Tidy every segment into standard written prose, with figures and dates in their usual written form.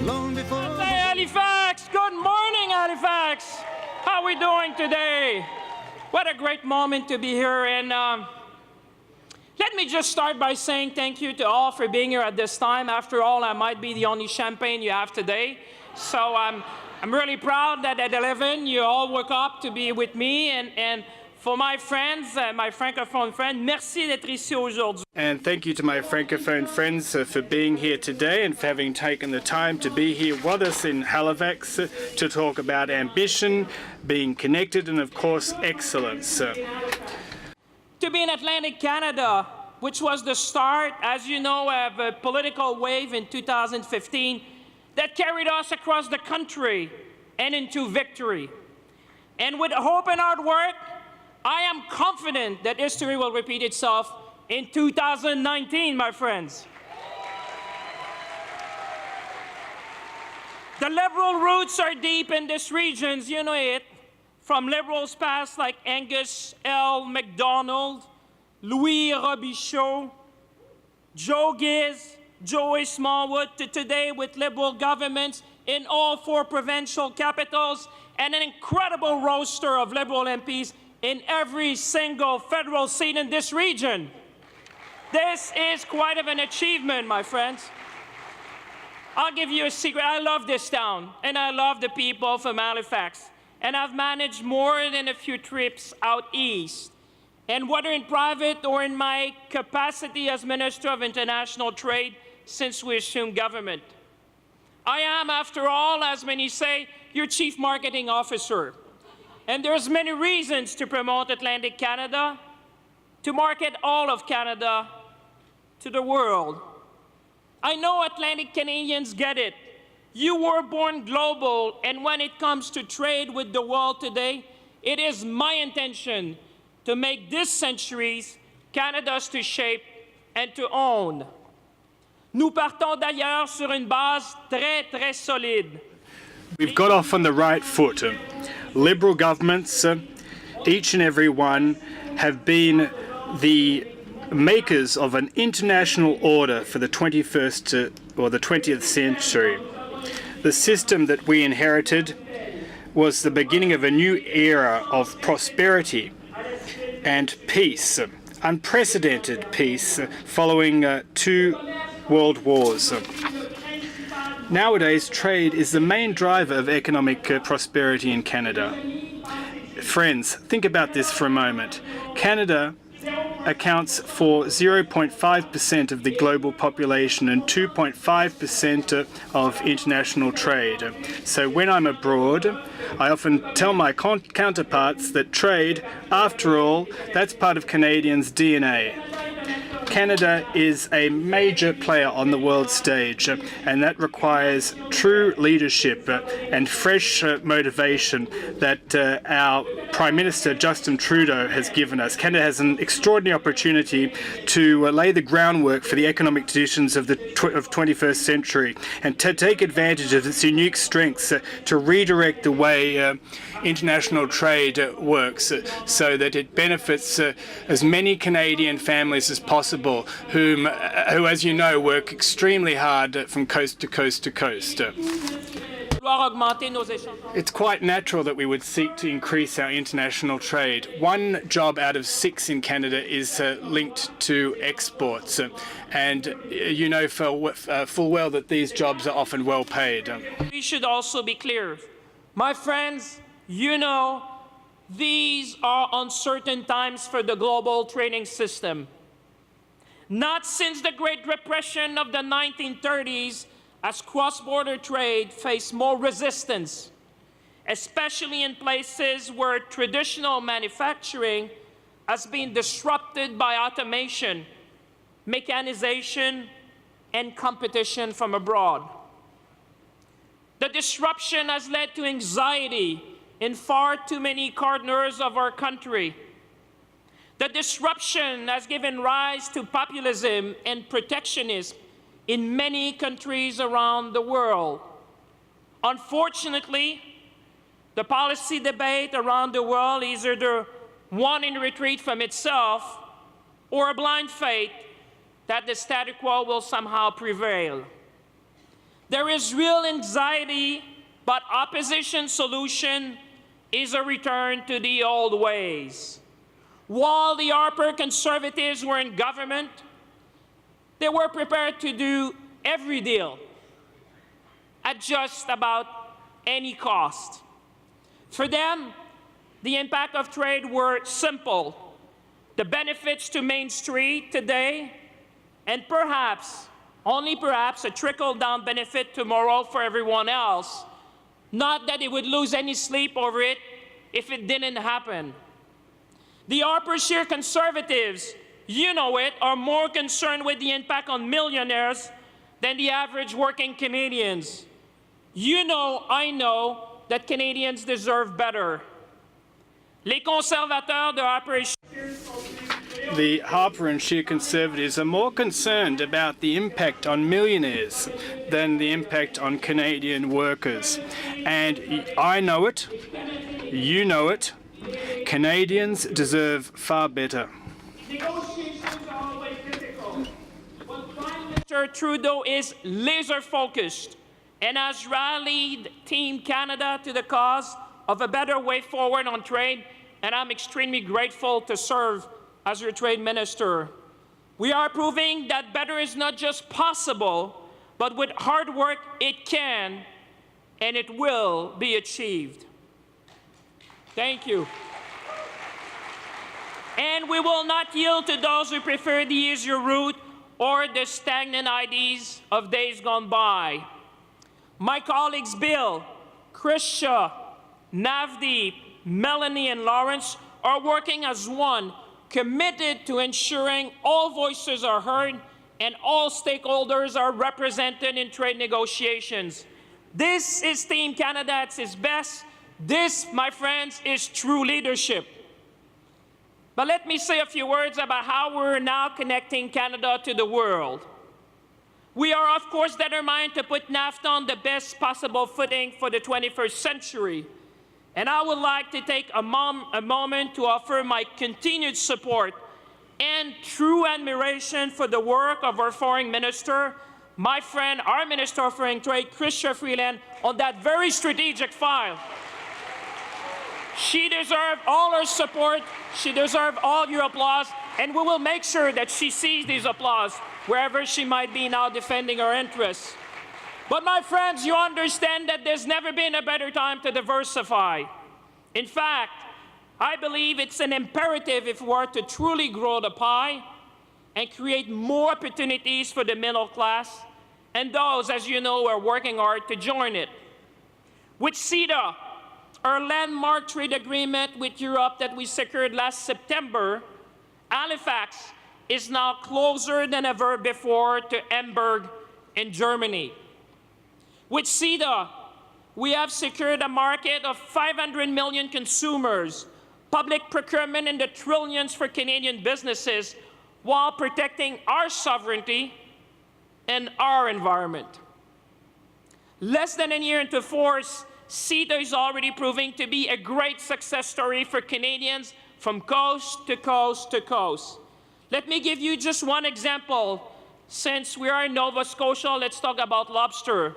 long before. Hey, Halifax! Good morning, Halifax! How are we doing today? What a great moment to be here. And let me just start by saying thank you to all for being here at this time. After all, I might be the only champagne you have today. So I'm really proud that at 11 you all woke up to be with me. And for my friends, my Francophone friends, merci d'être ici aujourd'hui. And thank you to my Francophone friends for being here today and for having taken the time to be here with us in Halifax to talk about ambition, being connected, and of course, excellence. To be in Atlantic Canada, which was the start, as you know, of a political wave in 2015 that carried us across the country and into victory. And with hope and hard work, I am confident that history will repeat itself in 2019, my friends. The Liberal roots are deep in this region, you know it, from Liberals past like Angus L. MacDonald, Louis Robichaud, Joe Giz, Joey Smallwood, to today with Liberal governments in all 4 provincial capitals and an incredible roster of Liberal MPs in every single federal seat in this region. This is quite of an achievement, my friends. I'll give you a secret. I love this town, and I love the people from Halifax. And I've managed more than a few trips out east. And whether in private or in my capacity as Minister of International Trade since we assumed government. I am, after all, as many say, your Chief Marketing Officer. And there's many reasons to promote Atlantic Canada, to market all of Canada to the world. I know Atlantic Canadians get it. You were born global, and when it comes to trade with the world today, it is my intention to make this century's Canada's to shape and to own. Nous partons d'ailleurs sur une base très, très solide. We've got off on the right foot. Liberal governments, each and every one, have been the makers of an international order for the 21st or the 20th century. The system that we inherited was the beginning of a new era of prosperity and peace, unprecedented peace following 2 world wars. Nowadays, trade is the main driver of economic prosperity in Canada. Friends, think about this for a moment. Canada accounts for 0.5% of the global population and 2.5% of international trade. So when I'm abroad, I often tell my counterparts that trade, after all, that's part of Canadians' DNA. Canada is a major player on the world stage, and that requires true leadership and fresh motivation that our Prime Minister Justin Trudeau has given us. Canada has an extraordinary opportunity to lay the groundwork for the economic traditions of the 21st century and to take advantage of its unique strengths to redirect the way international trade works so that it benefits as many Canadian families as possible who, as you know, work extremely hard from coast to coast to coast. It's quite natural that we would seek to increase our international trade. 1 job out of 6 in Canada is linked to exports, and you know full well that these jobs are often well paid. We should also be clear. My friends, you know, these are uncertain times for the global trading system. Not since the Great Depression of the 1930s has cross-border trade faced more resistance, especially in places where traditional manufacturing has been disrupted by automation, mechanization, and competition from abroad. The disruption has led to anxiety in far too many corners of our country. The disruption has given rise to populism and protectionism in many countries around the world. Unfortunately, the policy debate around the world is either one in retreat from itself or a blind faith that the status quo will somehow prevail. There is real anxiety, but opposition solution is a return to the old ways. While the Harper Conservatives were in government, they were prepared to do every deal at just about any cost. For them, the impact of trade were simple. The benefits to Main Street today, and perhaps, only perhaps, a trickle-down benefit tomorrow for everyone else. Not that they would lose any sleep over it if it didn't happen. The Harper-Scheer Conservatives, you know it, are more concerned with the impact on millionaires than the average working Canadians. You know, I know, that Canadians deserve better. Les conservateurs de Harper-Scheer. The Harper and Scheer Conservatives are more concerned about the impact on millionaires than the impact on Canadian workers. And I know it, you know it, Canadians deserve far better. Negotiations are always difficult. But Prime Minister Trudeau is laser-focused and has rallied Team Canada to the cause of a better way forward on trade, and I'm extremely grateful to serve as your trade minister. We are proving that better is not just possible, but with hard work it can and it will be achieved. Thank you. And we will not yield to those who prefer the easier route or the stagnant ideas of days gone by. My colleagues Bill, Krisha, Navdeep, Melanie, and Lawrence are working as one, committed to ensuring all voices are heard and all stakeholders are represented in trade negotiations. This is Team Canada at its best. This, my friends, is true leadership. But let me say a few words about how we're now connecting Canada to the world. We are, of course, determined to put NAFTA on the best possible footing for the 21st century. And I would like to take a moment to offer my continued support and true admiration for the work of our foreign minister, my friend, our Minister of Foreign Trade, Chrystia Freeland, on that very strategic file. She deserves all our support, she deserves all your applause, and we will make sure that she sees these applause wherever she might be now defending our interests. But my friends, you understand that there's never been a better time to diversify. In fact, I believe it's an imperative if we are to truly grow the pie and create more opportunities for the middle class and those, as you know, who are working hard to join it. With CETA, our landmark trade agreement with Europe that we secured last September, Halifax is now closer than ever before to Hamburg in Germany. With CETA, we have secured a market of 500 million consumers, public procurement in the trillions for Canadian businesses, while protecting our sovereignty and our environment. Less than a year into force, CETA is already proving to be a great success story for Canadians from coast to coast to coast. Let me give you just one example. Since we are in Nova Scotia, let's talk about lobster.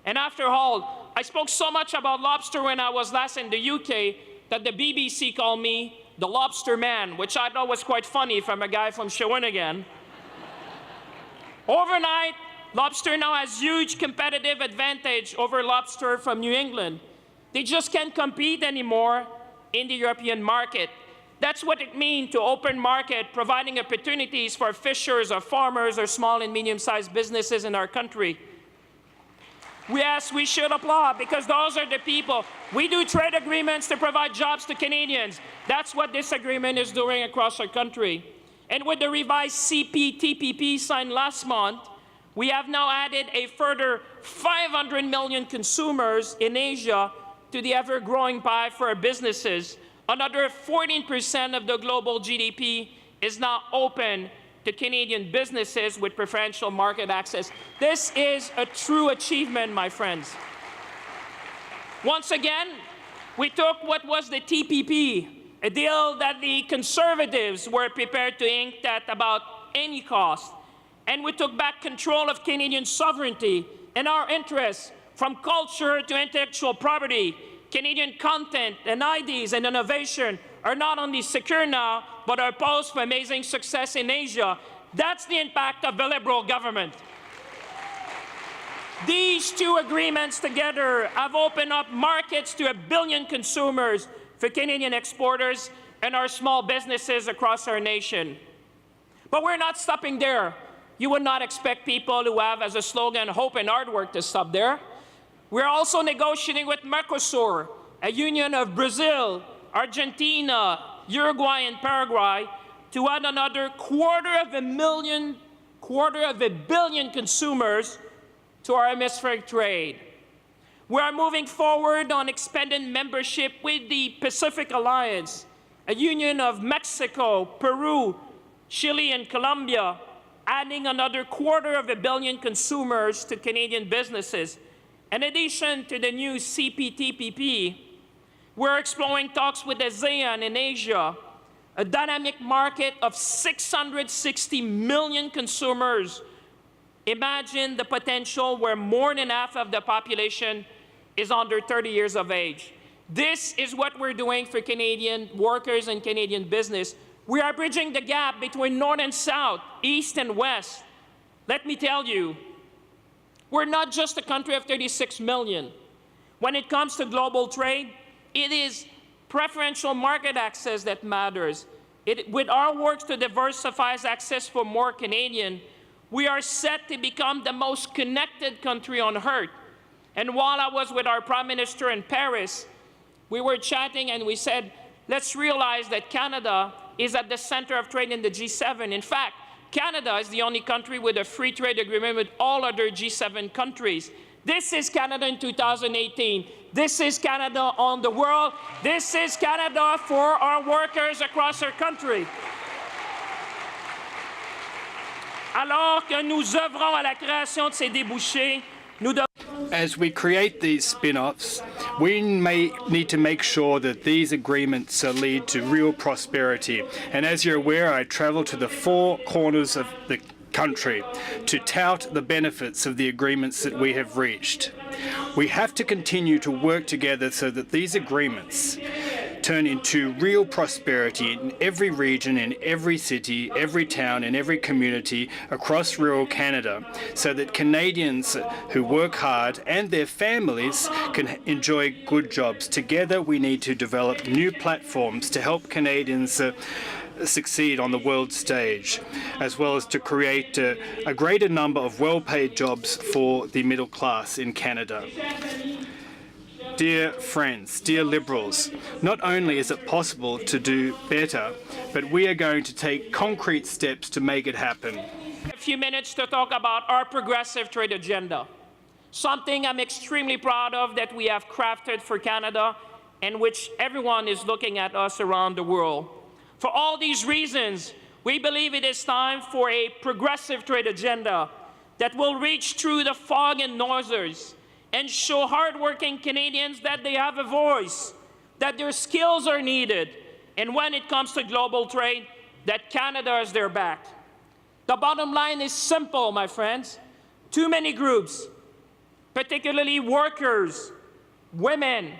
And after all, I spoke so much about lobster when I was last in the UK that the BBC called me the lobster man, which I thought was quite funny from a guy from Shawinigan. Overnight, lobster now has huge competitive advantage over lobster from New England. They just can't compete anymore in the European market. That's what it means to open market, providing opportunities for fishers or farmers or small and medium-sized businesses in our country. Yes, we should applaud because those are the people. We do trade agreements to provide jobs to Canadians. That's what this agreement is doing across our country. And with the revised CPTPP signed last month, we have now added a further 500 million consumers in Asia to the ever-growing pie for our businesses. Another 14% of the global GDP is now open to Canadian businesses with preferential market access. This is a true achievement, my friends. Once again, we took what was the TPP, a deal that the Conservatives were prepared to ink at about any cost, and we took back control of Canadian sovereignty and our interests, from culture to intellectual property, Canadian content and ideas and innovation are not only secure now, but are poised for amazing success in Asia. That's the impact of the Liberal government. These two agreements together have opened up markets to 1 billion consumers for Canadian exporters and our small businesses across our nation. But we're not stopping there. You would not expect people who have as a slogan hope and hard work to stop there. We're also negotiating with Mercosur, a union of Brazil, Argentina, Uruguay, and Paraguay, to add another quarter of a billion consumers to our hemispheric trade. We are moving forward on expanding membership with the Pacific Alliance, a union of Mexico, Peru, Chile, and Colombia, adding another quarter of a billion consumers to Canadian businesses. In addition to the new CPTPP, we're exploring talks with ASEAN in Asia, a dynamic market of 660 million consumers. Imagine the potential where more than half of the population is under 30 years of age. This is what we're doing for Canadian workers and Canadian business. We are bridging the gap between North and South, East and West. Let me tell you, we're not just a country of 36 million. When it comes to global trade, it is preferential market access that matters. With our work to diversify access for more Canadians, we are set to become the most connected country on earth. And while I was with our Prime Minister in Paris, we were chatting and we said, let's realize that Canada is at the center of trade in the G7. In fact, Canada is the only country with a free trade agreement with all other G7 countries. This is Canada in 2018. This is Canada on the world. This is Canada for our workers across our country. Alors que nous œuvrons à la création de ces débouchés, nous devons... As we create these spin-offs, we may need to make sure that these agreements lead to real prosperity. And as you're aware, I travel to the 4 corners of the country to tout the benefits of the agreements that we have reached. We have to continue to work together so that these agreements turn into real prosperity in every region, in every city, every town, and every community across rural Canada, so that Canadians who work hard and their families can enjoy good jobs. Together, we need to develop new platforms to help Canadians succeed on the world stage, as well as to create a greater number of well-paid jobs for the middle class in Canada. Dear friends, dear Liberals, not only is it possible to do better, but we are going to take concrete steps to make it happen. A few minutes to talk about our progressive trade agenda, something I'm extremely proud of that we have crafted for Canada and which everyone is looking at us around the world. For all these reasons, we believe it is time for a progressive trade agenda that will reach through the fog and noises and show hardworking Canadians that they have a voice, that their skills are needed, and when it comes to global trade, that Canada is their back. The bottom line is simple, my friends. Too many groups, particularly workers, women,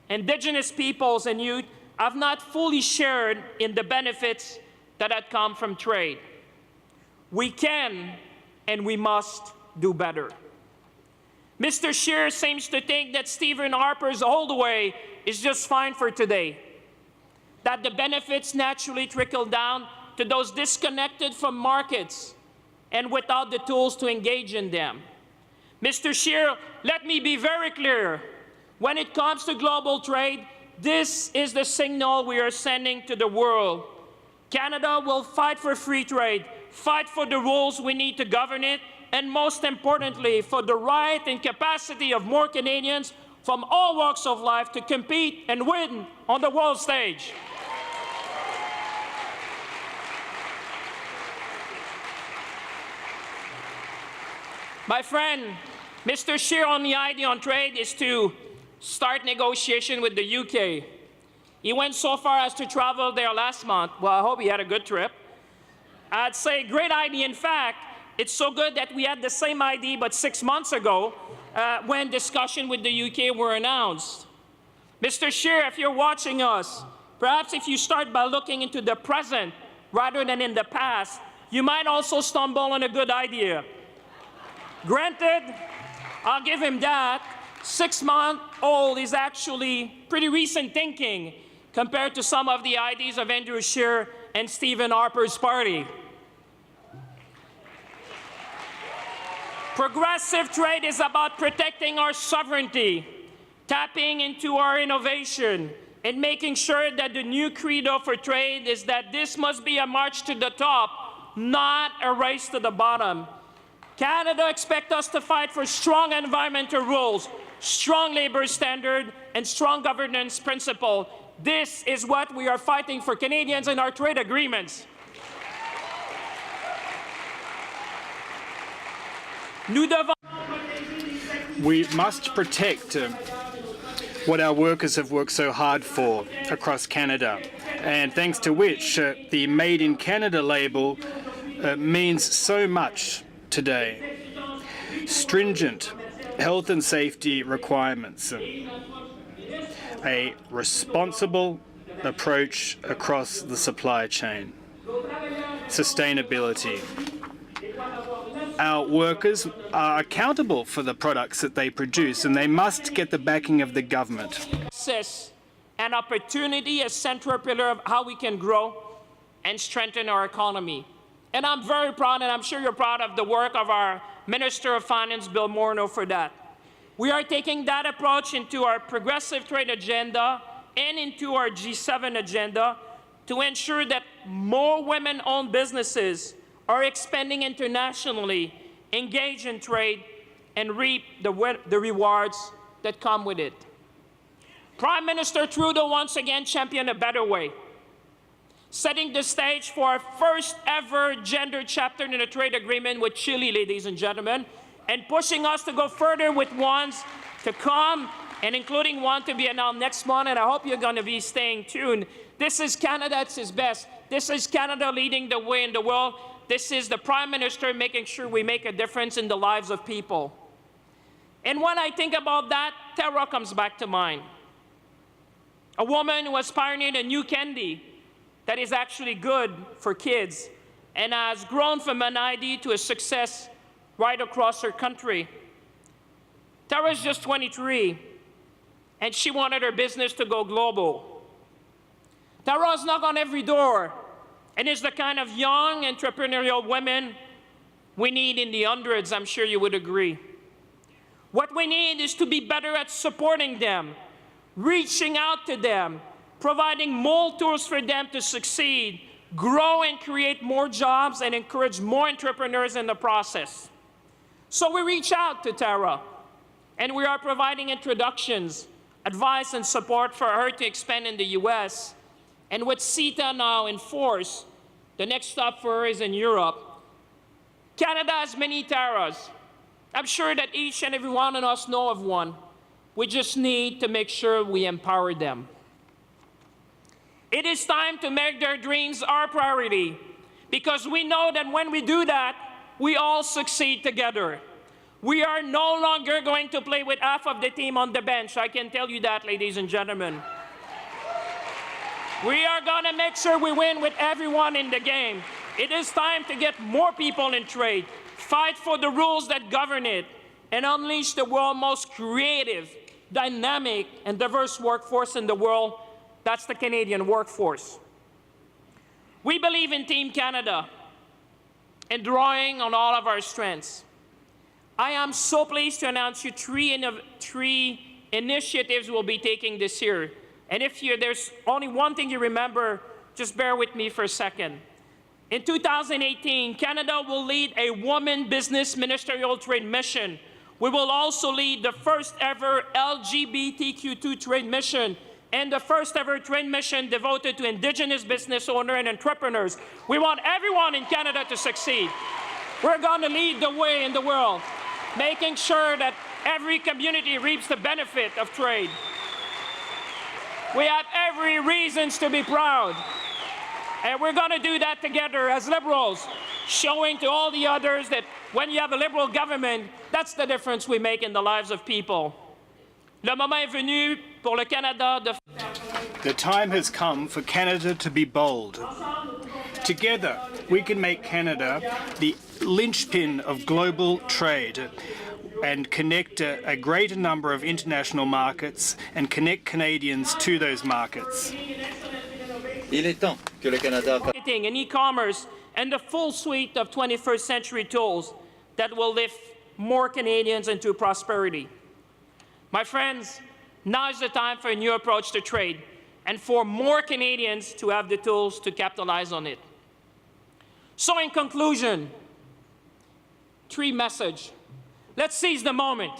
Indigenous peoples, and youth, have not fully shared in the benefits that had come from trade. We can and we must do better. Mr. Scheer seems to think that Stephen Harper's old way is just fine for today, that the benefits naturally trickle down to those disconnected from markets and without the tools to engage in them. Mr. Scheer, let me be very clear. When it comes to global trade, this is the signal we are sending to the world. Canada will fight for free trade, fight for the rules we need to govern it, and most importantly, for the right and capacity of more Canadians from all walks of life to compete and win on the world stage. My friend, Mr. Scheer on the idea on trade is to start negotiation with the UK. He went so far as to travel there last month. Well, I hope he had a good trip. I'd say great idea. In fact, it's so good that we had the same idea but 6 months ago when discussion with the UK were announced. Mr. Scheer, if you're watching us, perhaps if you start by looking into the present rather than in the past, you might also stumble on a good idea. Granted, I'll give him that. 6-month-old is actually pretty recent thinking compared to some of the ideas of Andrew Scheer and Stephen Harper's party. Progressive trade is about protecting our sovereignty, tapping into our innovation, and making sure that the new credo for trade is that this must be a march to the top, not a race to the bottom. Canada expects us to fight for strong environmental rules, strong labor standard, and strong governance principle. This is what we are fighting for Canadians in our trade agreements. We must protect what our workers have worked so hard for across Canada, and thanks to which the Made in Canada label means so much today. Stringent health and safety requirements, a responsible approach across the supply chain, sustainability. Our workers are accountable for the products that they produce, and they must get the backing of the government. An opportunity, a central pillar of how we can grow and strengthen our economy. And I'm very proud, and I'm sure you're proud of the work of our Minister of Finance, Bill Morneau, for that. We are taking that approach into our progressive trade agenda and into our G7 agenda to ensure that more women-owned businesses are expanding internationally, engage in trade, and reap the rewards that come with it. Prime Minister Trudeau once again championed a better way, setting the stage for our first ever gender chapter in a trade agreement with Chile, ladies and gentlemen, and pushing us to go further with ones to come, and including one to be announced next month, and I hope you're going to be staying tuned. This is Canada at its best. This is Canada leading the way in the world. This is the Prime Minister making sure we make a difference in the lives of people. And when I think about that, Tara comes back to mind. A woman who has pioneered a new candy that is actually good for kids and has grown from an idea to a success right across her country. Tara's just 23, and she wanted her business to go global. Tara's knocked on every door and is the kind of young entrepreneurial women we need in the hundreds, I'm sure you would agree. What we need is to be better at supporting them, reaching out to them, providing more tools for them to succeed, grow and create more jobs, and encourage more entrepreneurs in the process. So we reach out to Tara, and we are providing introductions, advice, and support for her to expand in the US. And with CETA now in force, the next stop for her is in Europe. Canada has many Taras. I'm sure that each and every one of us know of one. We just need to make sure we empower them. It is time to make their dreams our priority, because we know that when we do that, we all succeed together. We are no longer going to play with half of the team on the bench. I can tell you that, ladies and gentlemen. We are going to make sure we win with everyone in the game. It is time to get more people in trade, fight for the rules that govern it, and unleash the world's most creative, dynamic, and diverse workforce in the world. That's the Canadian workforce. We believe in Team Canada and drawing on all of our strengths. I am so pleased to announce you three initiatives we'll be taking this year. And if there's only one thing you remember, just bear with me for a second. In 2018, Canada will lead a woman business ministerial trade mission. We will also lead the first ever LGBTQ2 trade mission and the first ever trade mission devoted to Indigenous business owners and entrepreneurs. We want everyone in Canada to succeed. We're going to lead the way in the world, making sure that every community reaps the benefit of trade. We have every reason to be proud. And we're going to do that together as Liberals, showing to all the others that when you have a Liberal government, that's the difference we make in the lives of people. Le moment est venu pour le Canada de... The time has come for Canada to be bold. Together, we can make Canada the linchpin of global trade and connect a greater number of international markets and connect Canadians to those markets. Il est temps que le Canada Marketing and e-commerce and the full suite of 21st century tools that will lift more Canadians into prosperity. My friends, now is the time for a new approach to trade and for more Canadians to have the tools to capitalize on it. So in conclusion, 3 messages. Let's seize the moment.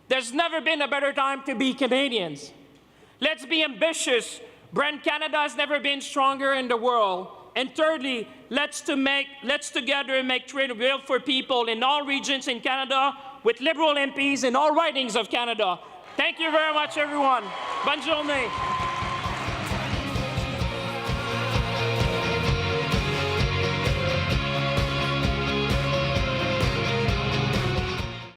There's never been a better time to be Canadians. Let's be ambitious. Brand Canada has never been stronger in the world. And thirdly, let's together make trade real for people in all regions in Canada with Liberal MPs in all ridings of Canada. Thank you very much, everyone. Bonne journée.